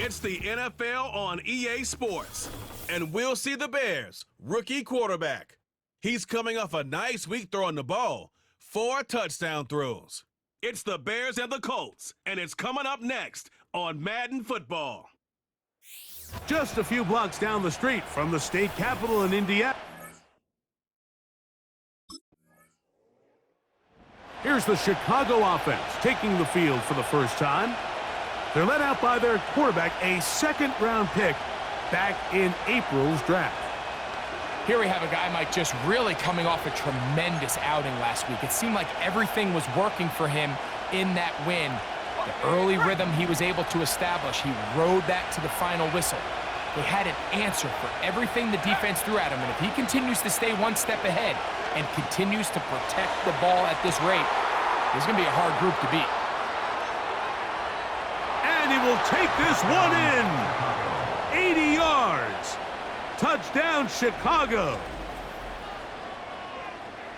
It's the NFL on EA Sports, and we'll see the Bears' rookie quarterback. He's coming off a nice week throwing the ball, 4 touchdown throws. It's the Bears and the Colts, and it's coming up next on Madden Football. Just a few blocks down the street from the state capitol in Indiana. Here's the Chicago offense taking the field for the first time. They're led out by their quarterback, a second-round pick back in April's draft. Here we have a guy, Mike, just really coming off a tremendous outing last week. It seemed like everything was working for him in that win. The early rhythm he was able to establish, he rode that to the final whistle. They had an answer for everything the defense threw at him, and if he continues to stay one step ahead and continues to protect the ball at this rate, this is going to be a hard group to beat. And he will take this one in. 80 yards. Touchdown, Chicago.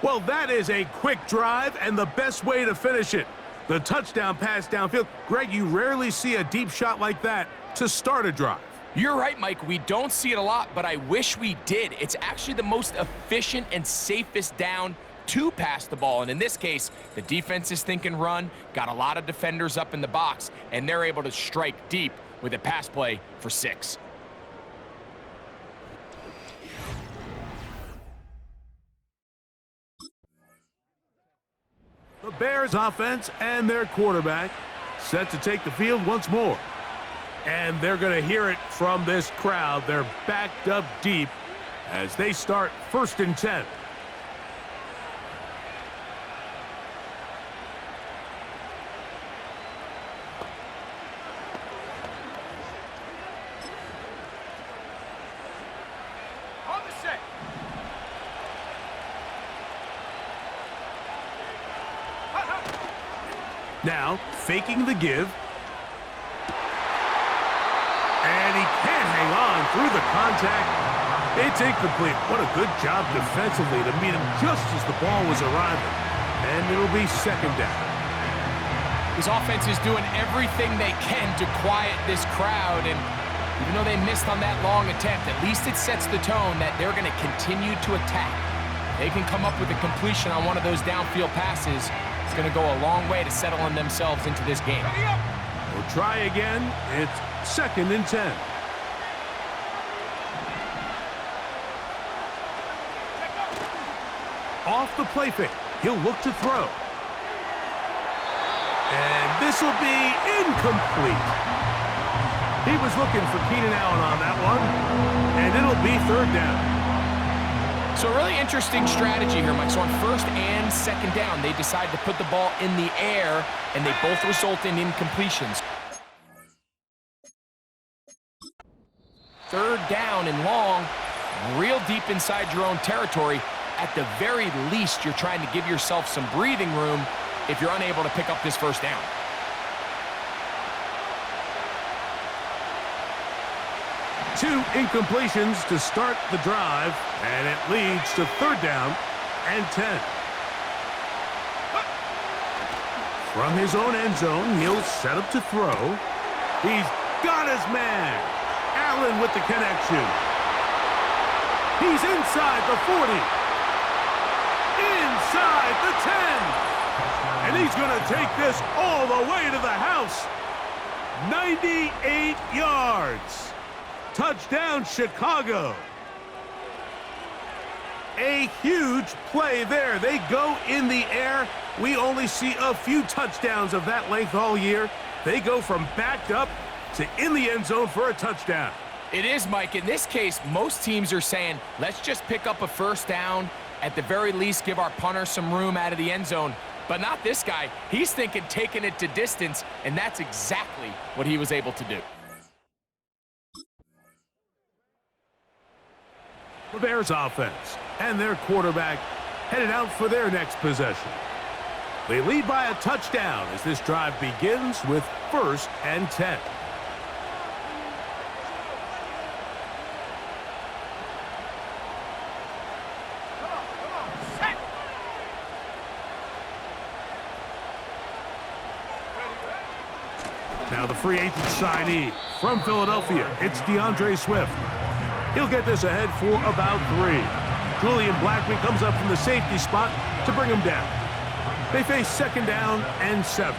Well, that is a quick drive and the best way to finish it. The touchdown pass downfield. Greg, you rarely see a deep shot like that to start a drive. You're right, Mike. We don't see it a lot, but I wish we did. It's actually the most efficient and safest down to pass the ball. And in this case, the defense is thinking run, got a lot of defenders up in the box, and they're able to strike deep with a pass play for 6. The Bears offense and their quarterback set to take the field once more. And they're going to hear it from this crowd. They're backed up deep as they start 1st and 10. Now, faking the give. And he can't hang on through the contact. It's incomplete. What a good job defensively to meet him just as the ball was arriving. And it'll be 2nd down. His offense is doing everything they can to quiet this crowd. And even though they missed on that long attempt, at least it sets the tone that they're going to continue to attack. They can come up with a completion on one of those downfield passes. It's going to go a long way to settling themselves into this game. We'll try again. It's 2nd and 10. Off the play fake. He'll look to throw. And this will be incomplete. He was looking for Keenan Allen on that one. And it'll be 3rd down. So a really interesting strategy here, Mike. So on 1st and 2nd down, they decide to put the ball in the air, and they both result in incompletions. 3rd down and long, real deep inside your own territory. At the very least, you're trying to give yourself some breathing room if you're unable to pick up this 1st down. Two incompletions to start the drive, and it leads to 3rd down and 10. From his own end zone, he'll set up to throw. He's got his man. Allen with the connection. He's inside the 40. Inside the 10. And he's going to take this all the way to the house. 98 yards. Touchdown, Chicago. A huge play there. They go in the air. We only see a few touchdowns of that length all year. They go from backed up to in the end zone for a touchdown. It is, Mike. In this case, most teams are saying, let's just pick up a 1st down. At the very least, give our punter some room out of the end zone. But not this guy. He's thinking taking it to distance, and that's exactly what he was able to do. The Bears offense and their quarterback headed out for their next possession. They lead by a touchdown as this drive begins with 1st and 10. Now the free agent signee from Philadelphia, it's DeAndre Swift. He'll get this ahead for about 3. Julian Blackman comes up from the safety spot to bring him down. They face 2nd down and 7.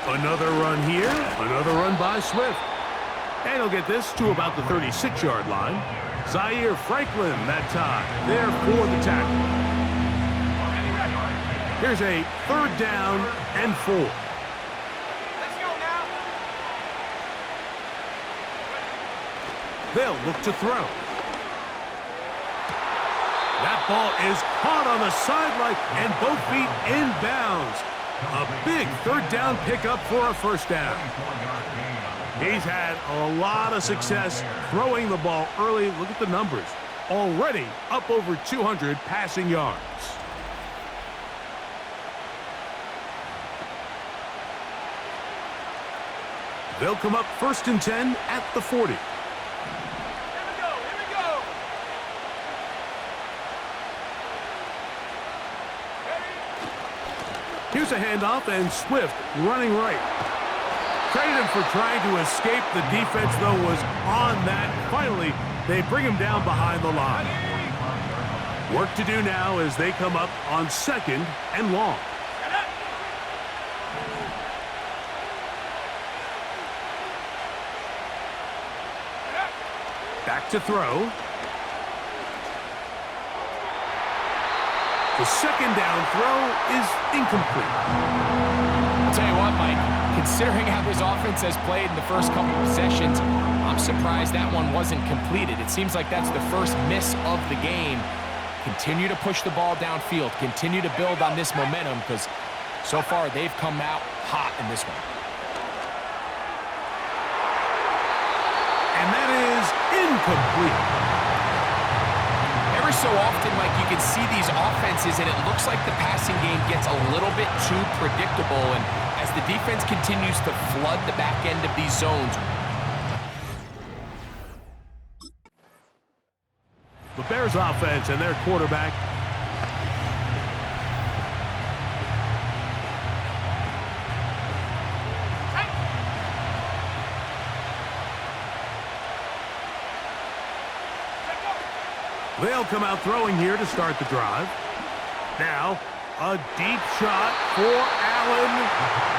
Another run here, another run by Swift. And he'll get this to about the 36-yard line. Zaire Franklin that time, there for the tackle. Here's a 3rd down and 4. Let's go now. They'll look to throw. That ball is caught on the sideline and both feet inbounds. A big 3rd down pickup for a 1st down. He's had a lot of success throwing the ball early. Look at the numbers. Already up over 200 passing yards. They'll come up 1st and 10 at the 40. Here's a handoff, and Swift running right. Credit him for trying to escape. The defense, though, was on that. Finally, they bring him down behind the line. Work to do now as they come up on 2nd and long. Back to throw. The 2nd down throw is incomplete. I'll tell you what, Mike, considering how this offense has played in the first couple of possessions, I'm surprised that one wasn't completed. It seems like that's the first miss of the game. Continue to push the ball downfield. Continue to build on this momentum because so far they've come out hot in this one. And that is incomplete. Every so often, Mike, you can see these offenses, and it looks like the passing game gets a little bit too predictable. And as the defense continues to flood the back end of these zones, the Bears offense and their quarterback. They'll come out throwing here to start the drive. Now, a deep shot for Allen.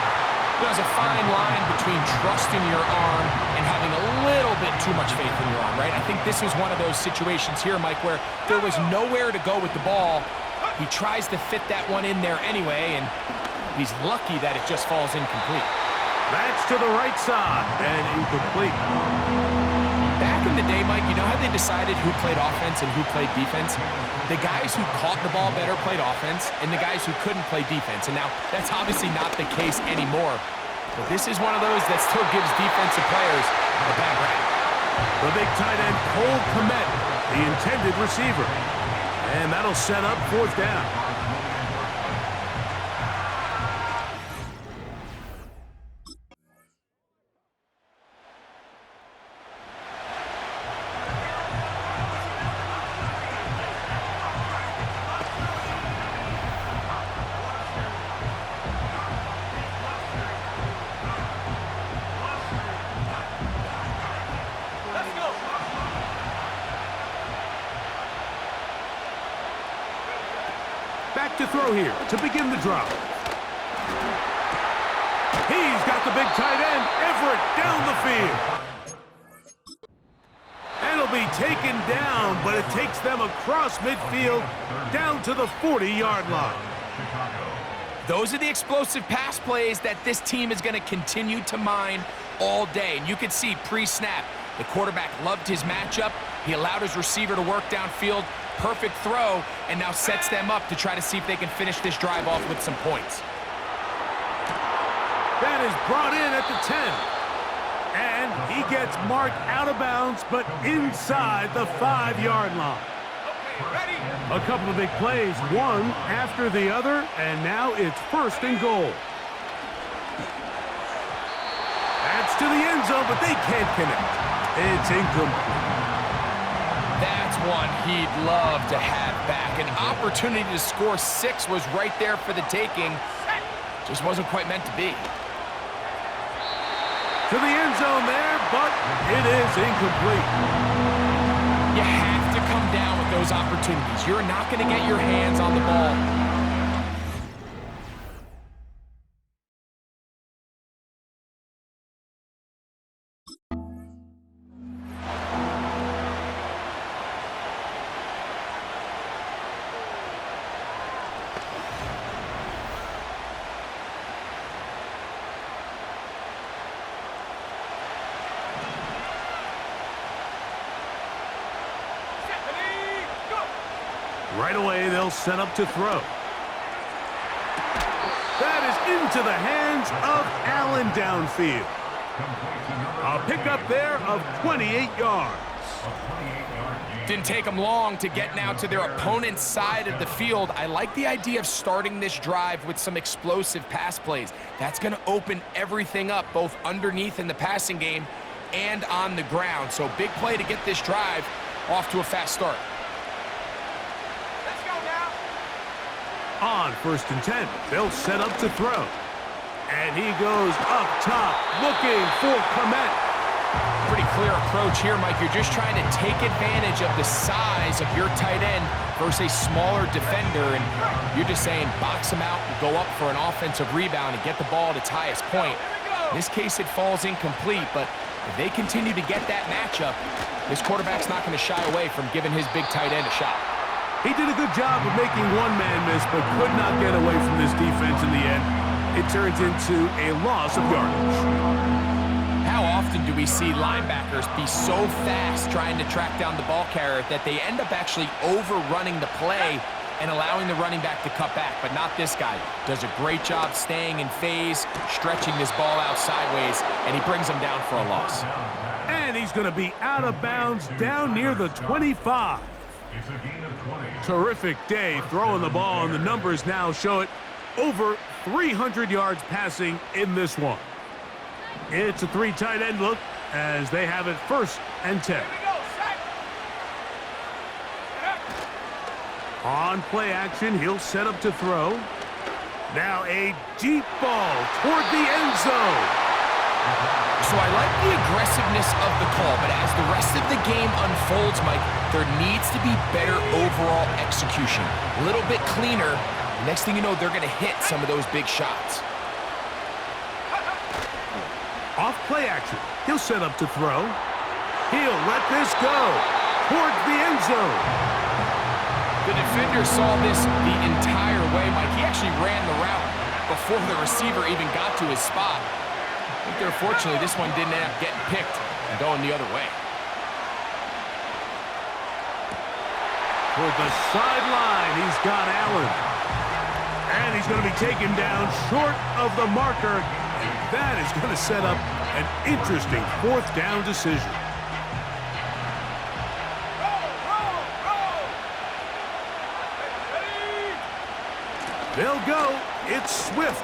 there's a fine line between trusting your arm and having a little bit too much faith in your arm, right? I think this was one of those situations here, Mike, where there was nowhere to go with the ball. He tries to fit that one in there anyway, and he's lucky that it just falls incomplete. That's to the right side and incomplete. Back in the day, Mike, you know how they decided who played offense and who played defense? The guys who caught the ball better played offense, and the guys who couldn't play defense. And now, that's obviously not the case anymore. But this is one of those that still gives defensive players a bad rap. The big tight end, Cole Kmet, the intended receiver. And that'll set up fourth down. Back to throw here to begin the drive. He's got the big tight end, Everett, down the field. And he'll be taken down, but it takes them across midfield down to the 40-yard line. Those are the explosive pass plays that this team is going to continue to mine all day. And you can see pre-snap, the quarterback loved his matchup. He allowed his receiver to work downfield. Perfect throw, and now sets them up to try to see if they can finish this drive off with some points. That is brought in at the 10. And he gets marked out of bounds, but inside the 5-yard line. Okay, ready? A couple of big plays, one after the other, and now it's first and goal. That's to the end zone, but they can't connect. It's incomplete. That's one he'd love to have back. An opportunity to score 6 was right there for the taking. Just wasn't quite meant to be. To the end zone there, but it is incomplete. You have to come down with those opportunities. You're not going to get your hands on the ball. Right away, they'll set up to throw. That is into the hands of Allen downfield. A pickup there of 28 yards. Didn't take them long to get now to their opponent's side of the field. I like the idea of starting this drive with some explosive pass plays. That's going to open everything up, both underneath in the passing game and on the ground. So big play to get this drive off to a fast start. On 1st and 10, they'll set up to throw. And he goes up top, looking for Komet. Pretty clear approach here, Mike. You're just trying to take advantage of the size of your tight end versus a smaller defender, and you're just saying box him out and go up for an offensive rebound and get the ball at its highest point. In this case, it falls incomplete, but if they continue to get that matchup, this quarterback's not going to shy away from giving his big tight end a shot. He did a good job of making one man miss, but could not get away from this defense in the end. It turns into a loss of yardage. How often do we see linebackers be so fast trying to track down the ball carrier that they end up actually overrunning the play and allowing the running back to cut back? But not this guy. Does a great job staying in phase, stretching this ball out sideways, and he brings them down for a loss. And he's going to be out of bounds down near the 25. It's a gain of 20. Terrific day throwing the ball, and the numbers now show it. Over 300 yards passing in this one. It's a 3 tight end look as they have it 1st and 10. On play action, he'll set up to throw. Now a deep ball toward the end zone. So I like the aggressiveness of the call, but as the rest of the game unfolds, Mike, there needs to be better overall execution. A little bit cleaner. Next thing you know, they're going to hit some of those big shots. Off play action, he'll set up to throw. He'll let this go towards the end zone. The defender saw this the entire way, Mike. He actually ran the route before the receiver even got to his spot. I think unfortunately this one didn't end up getting picked and going the other way. Toward the sideline, he's got Allen. And he's going to be taken down short of the marker. And that is going to set up an interesting 4th down decision. They'll go. It's Swift.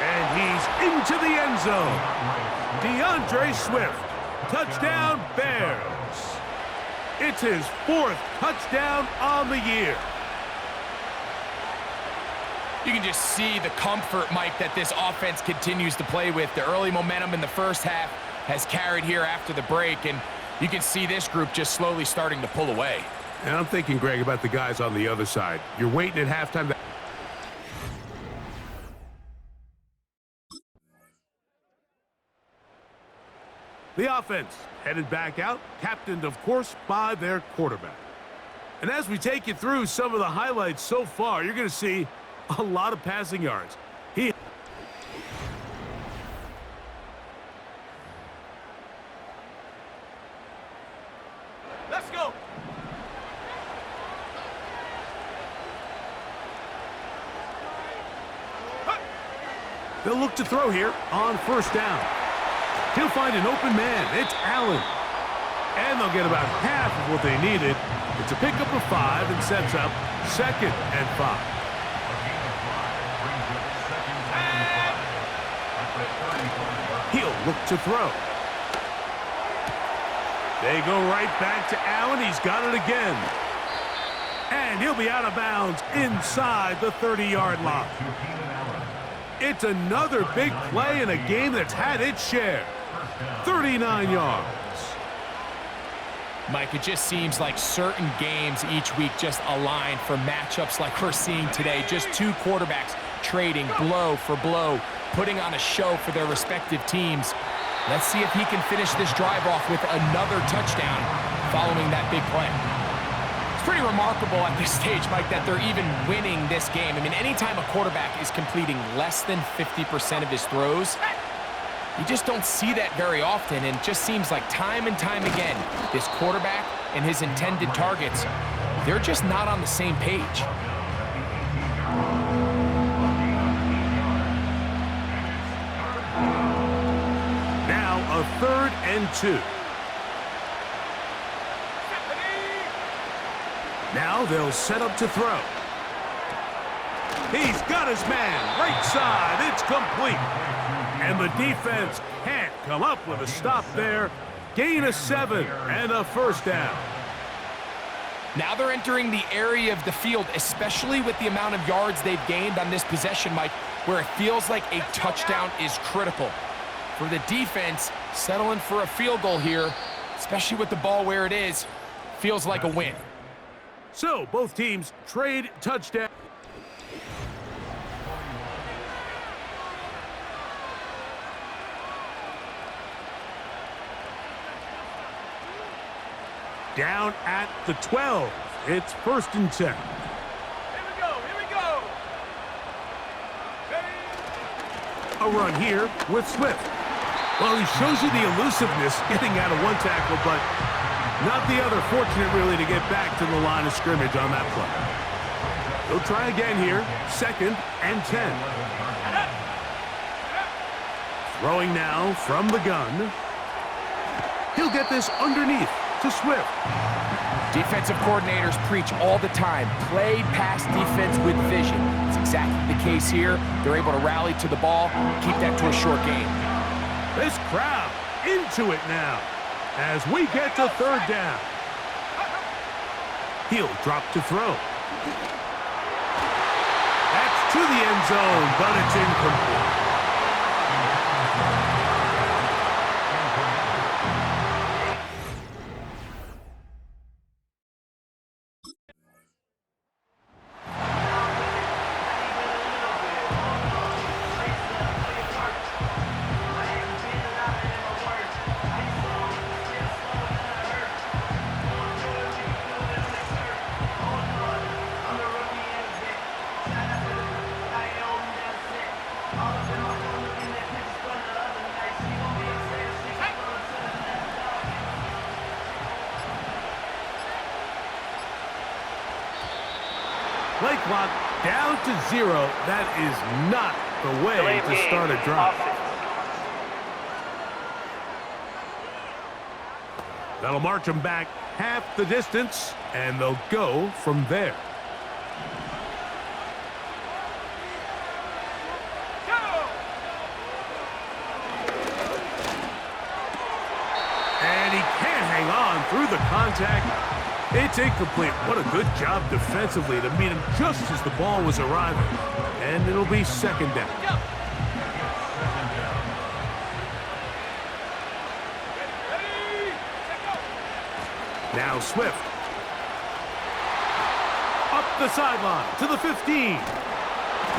And he's into the end zone. DeAndre Swift. Touchdown, Bears. It's his 4th touchdown on the year. You can just see the comfort, Mike, that this offense continues to play with. The early momentum in the first half has carried here after the break, and you can see this group just slowly starting to pull away. And I'm thinking, Greg, about the guys on the other side. You're waiting at halftime. The offense headed back out, captained, of course, by their quarterback. And as we take you through some of the highlights so far, you're going to see a lot of passing yards. Let's go. They'll look to throw here on 1st down. He'll find an open man. It's Allen. And they'll get about half of what they needed. It's a pickup of 5 and sets up 2nd and 5. He'll look to throw. They go right back to Allen. He's got it again. And he'll be out of bounds inside the 30-yard line. It's another big play in a game that's had its share. 39 yards. Mike, it just seems like certain games each week just align for matchups like we're seeing today. Just two quarterbacks trading blow for blow, putting on a show for their respective teams. Let's see if he can finish this drive off with another touchdown following that big play. It's pretty remarkable at this stage, Mike, that they're even winning this game. I mean, anytime a quarterback is completing less than 50% of his throws, you just don't see that very often, and it just seems like time and time again, this quarterback and his intended targets, they're just not on the same page. Now a 3rd and 2. Now they'll set up to throw. He's got his man, right side, it's complete. And the defense can't come up with a stop there. Gain of 7 and a first down. Now they're entering the area of the field, especially with the amount of yards they've gained on this possession, Mike, where it feels like a touchdown is critical. For the defense, settling for a field goal here, especially with the ball where it is, feels like a win. So both teams trade touchdown. Down at the 12. It's 1st and 10. Here we go. A run here with Swift. Well, he shows you the elusiveness getting out of one tackle, but not the other. Fortunate, really, to get back to the line of scrimmage on that play. He'll try again here. 2nd and 10. Throwing now from the gun. He'll get this underneath to Swift. Defensive coordinators preach all the time, play pass defense with vision. It's exactly the case here. They're able to rally to the ball, keep that to a short game. This crowd into it now as we get to 3rd down. He'll drop to throw. That's to the end zone, but it's incomplete. Play clock down to 0. That is not the way to start a drive. That'll march them back half the distance, and they'll go from there. And he can't hang on through the contact. It's incomplete. What a good job defensively to meet him just as the ball was arriving. And it'll be 2nd down. Now Swift. Up the sideline to the 15.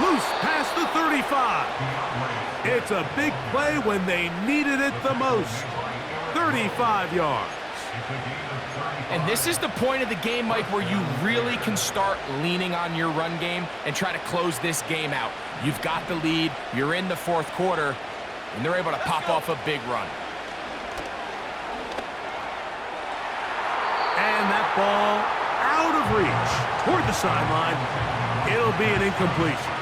Loose past the 35. It's a big play when they needed it the most. 35 yards. And this is the point of the game, Mike, where you really can start leaning on your run game and try to close this game out. You've got the lead, you're in the 4th quarter, and they're able to pop off a big run. And that ball out of reach toward the sideline. It'll be an incompletion.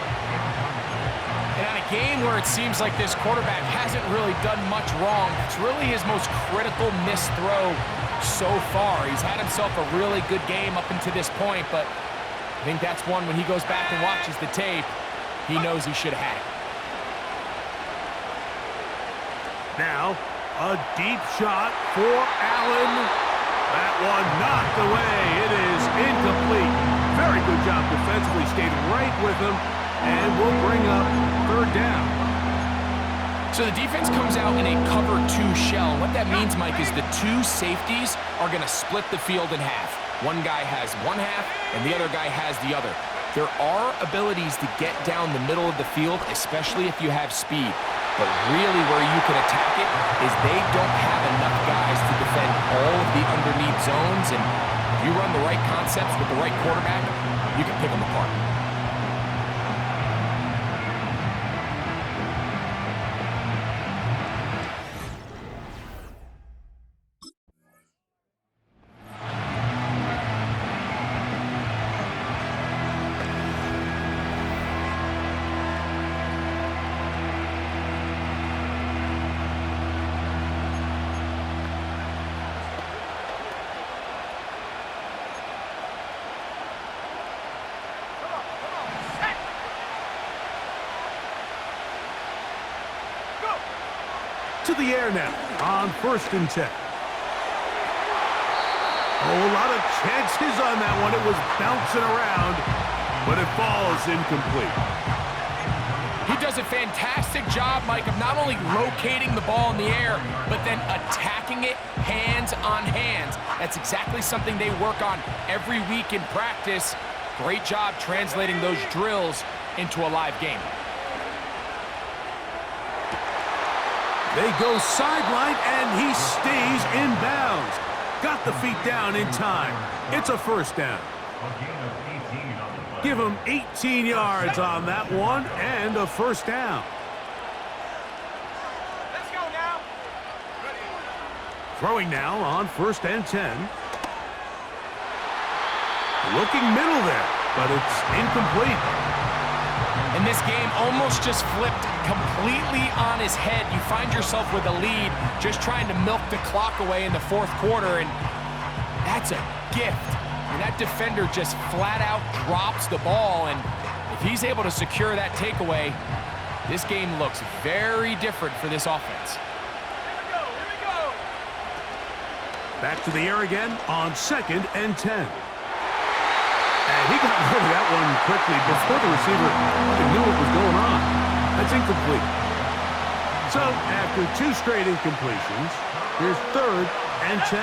And on a game where it seems like this quarterback hasn't really done much wrong, it's really his most critical missed throw so far. He's had himself a really good game up until this point, but I think that's one when he goes back and watches the tape, he knows he should have had it. Now, A deep shot for Allen. That one knocked away. It is incomplete. Very good job defensively. Stayed right with him. And we'll bring up third down. So the defense comes out in a cover 2 shell. What that means, Mike, is the 2 safeties are going to split the field in half. One guy has one half, and the other guy has the other. There are abilities to get down the middle of the field, especially if you have speed. But really where you can attack it is they don't have enough guys to defend all of the underneath zones. And if you run the right concepts with the right quarterback, you can pick them apart. To the air now on 1st and 10. Oh, a lot of chances on that one. It was bouncing around, but it falls incomplete. He does a fantastic job, Mike, of not only locating the ball in the air, but then attacking it hands on hands. That's exactly something they work on every week in practice. Great job translating those drills into a live game. They go sideline, and he stays in bounds. Got the feet down in time. It's a first down. Give him 18 yards on that one, and a first down. Let's go now. Throwing now on 1st and 10. Looking middle there, but it's incomplete. And this game almost just flipped completely on his head. You find yourself with a lead, just trying to milk the clock away in the 4th quarter, and that's a gift. And that defender just flat out drops the ball, and if he's able to secure that takeaway, this game looks very different for this offense. Here we go. Back to the air again on 2nd and 10. And he got rid of that one quickly before the receiver knew what was going on. That's incomplete. So, after 2 straight incompletions, here's 3rd and 10.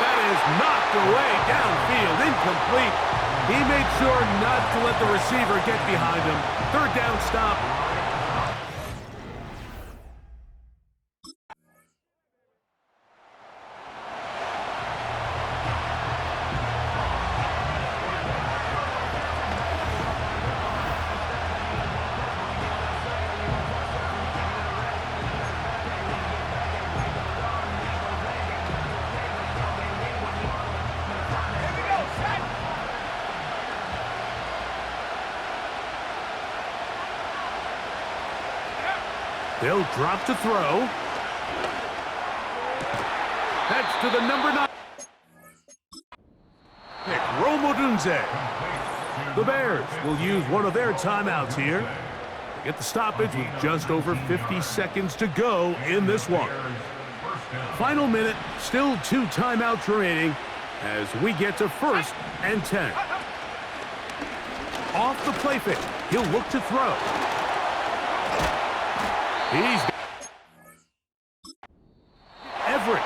That is knocked away downfield, incomplete. He made sure not to let the receiver get behind him. 3rd down stop. They'll drop to throw. That's to the number 9 pick, Rome Odunze. The Bears will use one of their timeouts here to get the stoppage with just over 50 seconds to go in this one. Final minute, still 2 timeouts remaining as we get to 1st and 10. Off the play fake, he'll look to throw. He's Everett.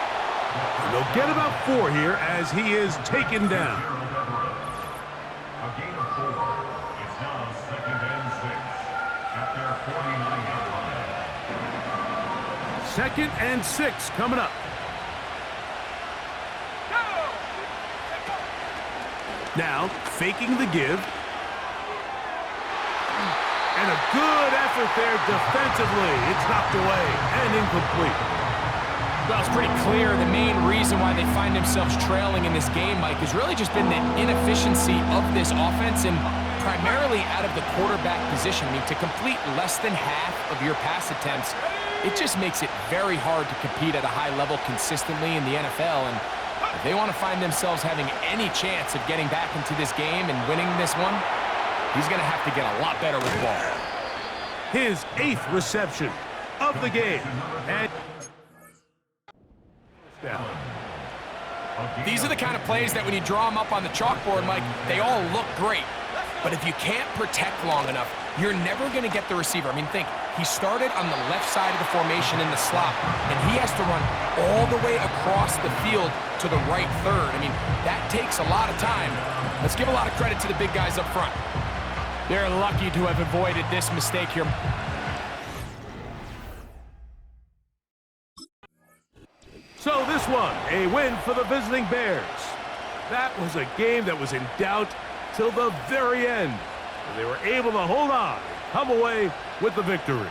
And they'll get about 4 here as he is taken down. A gain of 4. It's now 2nd and 6 at their 49-yard line. 2nd and 6 coming up. Now, faking the give. And a good effort there defensively. It's knocked away and incomplete. Well, it's pretty clear the main reason why they find themselves trailing in this game, Mike, has really just been the inefficiency of this offense and primarily out of the quarterback position. I mean, to complete less than half of your pass attempts, it just makes it very hard to compete at a high level consistently in the NFL. And if they want to find themselves having any chance of getting back into this game and winning this one, He's going to have to get a lot better with the ball. His 8th reception of the game. And these are the kind of plays that when you draw them up on the chalkboard, Mike, they all look great. But if you can't protect long enough, you're never going to get the receiver. I mean, think, he started on the left side of the formation in the slot, and he has to run all the way across the field to the right third. I mean, that takes a lot of time. Let's give a lot of credit to the big guys up front. They're lucky to have avoided this mistake here. so this one, a win for the visiting Bears. That was a game that was in doubt till the very end. And they were able to hold on and come away with the victory.